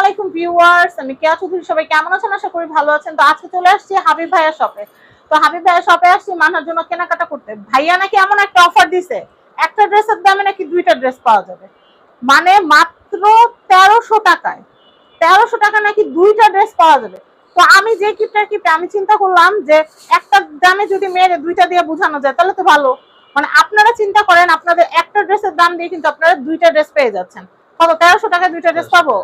আলাইকুম ভিউয়ার্স, আমি কেয়া চৌধুরী। সবাই কেমন আছেন? আশা করি ভালো আছেন। তো আজকে চলে আসছি হাবিব ভাইয়ার শপে। তো হাবিব ভাইয়ার শপে আসছি মানহার জন্য কেনাকাটা করতে। ভাইয়া নাকি এমন একটা অফার দিছে, একটা ড্রেসের দামে নাকি দুইটা ড্রেস পাওয়া যাবে, মানে মাত্র 1300 টাকায়। 1300 টাকা নাকি দুইটা ড্রেস পাওয়া যাবে। তো আমি যে কিপটা আমি চিন্তা করলাম যে একটা দামে যদি মেয়েরে দুইটা দিয়ে বোঝানো যায় তাহলে তো ভালো। মানে আপনারা চিন্তা করেন, আপনাদের একটা ড্রেসের দাম দিয়ে কিন্তু আপনারা দুইটা ড্রেস পেয়ে যাচ্ছেন। কত? 1300 টাকায় দুইটা ড্রেস পাবো।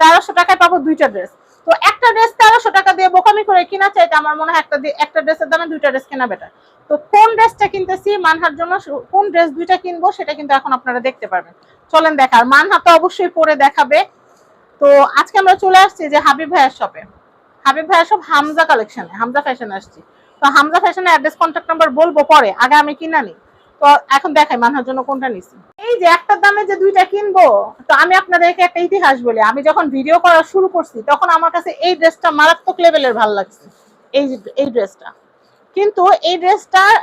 1300 টাকায় পাবো দুইটা ড্রেস। তো একটা ড্রেস 1300 টাকা দিয়ে বোকামি করে কিনা চাইতে আমার মনে হয় একটা ড্রেসের দামে দুইটা ড্রেস কেনা বেটার। তো কোন ড্রেসটা কিনতেছি মানহার জন্য, কোন ড্রেস দুইটা কিনবো সেটা কিন্তু এখন আপনারা দেখতে পারবেন। চলেন দেখার। মানহা তো অবশ্যই পরে দেখাবে। তো আজকে আমরা চলে আসছি যে হাবিব ভাইয়ের শপে। হাবিব ভাইয়ের শপ হামজা কালেকশনে, হামজা ফ্যাশনে আসছি। তো হামজা ফ্যাশনের অ্যাড্রেস কন্ট্যাক্ট নাম্বার বলবো পরে, আগে আমি কিনা নিই। তো এখন দেখাই মানহার জন্য কোনটা নিছি। এই যে একটার দামে যে দুইটা কিনবো, তো আমি আপনাদেরকে একটা ইতিহাস বলি। আমি যখন ভিডিও করা শুরু করছি তখন আমার কাছে এই ড্রেসটা মারাত্মক লেভেলের ভালো লাগছে, এই ড্রেসটা। কিন্তু এই ড্রেসটার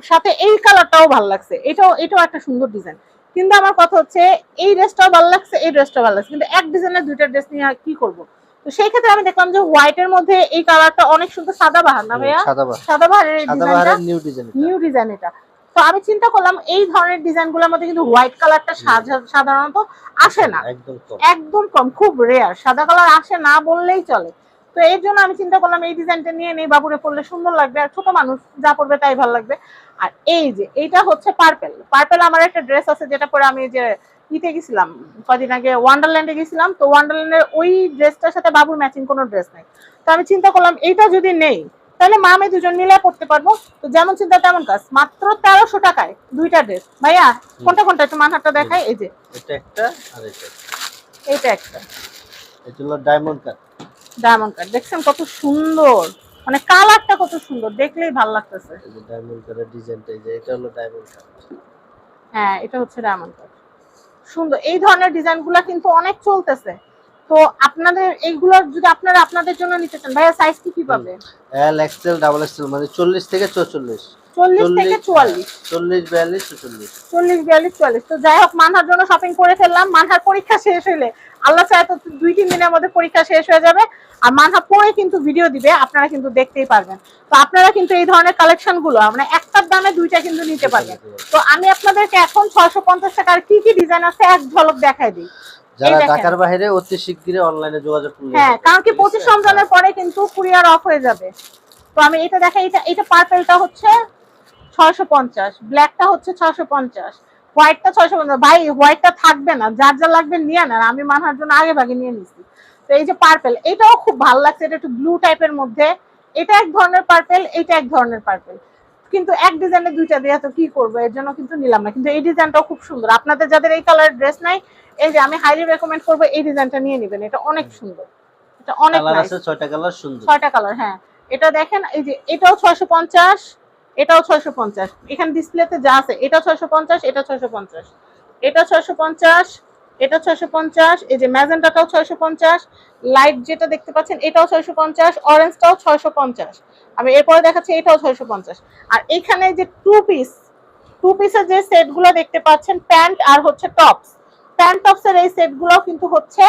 সাথে এই কালারটাও ভালো লাগছে, এটাও একটা সুন্দর ডিজাইন। কিন্তু আমার কথা হচ্ছে এই ড্রেসটাও ভালো লাগছে, এই ড্রেসটাও ভালো লাগছে, কিন্তু এক ডিজাইনের দুইটা ড্রেস নিয়ে কি করব। তো সেই ক্ষেত্রে আমি দেখলাম যে হোয়াইটের মধ্যে এই কালারটা অনেক সুন্দর, সাদাবাহার না ভাইয়া? সাদাবাহারের এই ডিজাইনটা, নিউ ডিজাইন এটা। তো আমি চিন্তা করলাম এই ধরনের ডিজাইনগুলোর মধ্যে কিন্তু হোয়াইট কালারটা সাধারণত আসে না, একদম কম, খুব রেয়ার। সাদা কালার আসে না বললেই চলে। তো এর জন্য আমি চিন্তা করলাম এই ডিজাইনটা নিয়ে নেই, বাবুরে পরলে সুন্দর লাগবে, আর ছোট মানুষ যা পরবে তাই ভালো লাগবে। আর এই যে এইটা হচ্ছে পার্পেল আমার একটা ড্রেস আছে যেটা পরে আমি যে ইতে গেছিলাম কদিন আগে, ওয়ান্ডারল্যান্ডে গেছিলাম। তো ওয়ান্ডারল্যান্ডের ওই ড্রেসটার সাথে বাবুর ম্যাচিং কোনো ড্রেস নাই। তো আমি চিন্তা করলাম এইটা যদি নেই তাহলে মা আমি দুজন মিলে পড়তে পারবো। তো যেমন চিন্তা তেমন কাজ, মাত্র 1300 টাকায় দুইটা ড্রেস। ভাইয়া কোনটা কোনটা একটু মানহারটা দেখাই। এই যে এটা একটা আর এইটা একটা, এটা হলো ডায়মন্ড কাট দেখছেন কত সুন্দর, মানে কালারটা কত সুন্দর, দেখলেই ভালো লাগতেছে। এই যে ডায়মন্ড কাটের ডিজাইনটা, এই যে এটা হলো ডায়মন্ড কাট। হ্যাঁ, এটা হচ্ছে ডায়মন্ড কাট, সুন্দর। এই ধরনের ডিজাইনগুলো কিন্তু অনেক চলতেছে। তো আপনাদের এইগুলো যদি আপনারা আপনাদের জন্য নিতে চান, ভাইয়া সাইজ কি পাবে? এল এক্সেল ডাবল এক্সেল, মানে 40 থেকে 44, 40 থেকে 44, 40 42 44, 40 42 44। তো যাই হোক, মানহার জন্য শপিং করে ফেললাম। মানহার পরীক্ষা শেষ হইলে, আল্লাহ চায় তো 2-3 দিনের মধ্যে পরীক্ষা শেষ হয়ে যাবে। আর মানহা পরে কিন্তু ভিডিও দিবে, আপনারা কিন্তু দেখতেই পারবেন। তো আপনারা কিন্তু এই ধরনের কালেকশন গুলো মানে একটার দামে দুইটা কিন্তু নিতে পারবেন। তো আমি আপনাদেরকে এখন 650 টাকার কি কি ডিজাইন আছে এক ঝলক দেখাই দিই। যারা ঢাকার বাইরে অতি শিগগিরই অনলাইনে যোগাযোগ করুন। হ্যাঁ, কারণ কি 25 রমজানের পরে কিন্তু কুরিয়ার অফ হয়ে যাবে। তো আমি এটা দেখাই। এটা পার্পলটা হচ্ছে 650, ব্ল্যাকটা হচ্ছে 650, হোয়াইটটা 650। ভাই হোয়াইটটা থাকবে না, যার যা লাগবে নিয়ে নেন, আমি মানহার জন্য আগে ভাগে নিয়ে নিছি। তো এই যে পার্পল, এটাও খুব ভালো লাগছে। এটা একটু ব্লু টাইপের মধ্যে, এটা এক ধরনের পার্পল, এটা এক ধরনের পার্পল। কিন্তু এক ডিজাইনে দুইটা দিয়ে তো কি করবো, এর জন্য কিন্তু নিলাম না। কিন্তু এই ডিজাইনটাও খুব সুন্দর। আপনাদের যাদের এই কালারের ড্রেস নাই, এই যে আমি হাইলি রেকমেন্ড করবো এই ডিজাইনটা নিয়ে নেবেন, এটা অনেক সুন্দর, এটা অনেক নাইস। 6টা কালার সুন্দর, 6টা কালার। হ্যাঁ, এটা দেখেন, এই যে এটাও 650, এটাও 650, এখানে ডিসপ্লেতে যা আছে, এটা 650, এটা 650, এটা 650, এটা 650, এই যে ম্যাজেন্টাটাও 650, লাইট যেটা দেখতে পাচ্ছেন এটাও 650, অরেঞ্জটাও 650। আমি এরপরে দেখাচ্ছি এটাও 650। আর এখানে যে টু পিসের যে সেটগুলো দেখতে পাচ্ছেন, প্যান্ট আর হচ্ছে টপস, প্যান্ট টপসের এই সেটগুলো কিন্তু হচ্ছে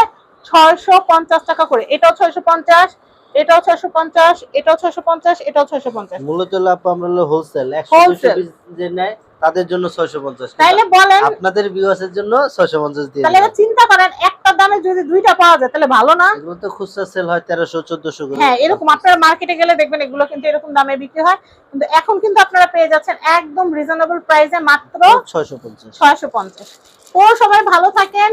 650 টাকা করে। এটাও 650, এটাও 650, এটাও 650, এটাও 650। মূলত আমরা হলো হোলসেল 100 পিস যে নেয় তাদের জন্য 650। তাইলে বলেন আপনাদের ভিউয়ার্সের জন্য 650 দিয়ে। তাহলে এবার চিন্তা করেন একটা দামে যদি দুইটা পাওয়া যায় তাহলে ভালো না? এগুলো তো খুচরা সেল হয় 1300 1400 করে। হ্যাঁ, এরকম আপনারা মার্কেটে গেলে দেখবেন এগুলো কিন্তু এরকম দামে বিক্রি হয়। কিন্তু এখন কিন্তু আপনারা পেয়ে যাচ্ছেন একদম রিজনেবল প্রাইসে মাত্র 650। তো সবাই ভালো থাকেন।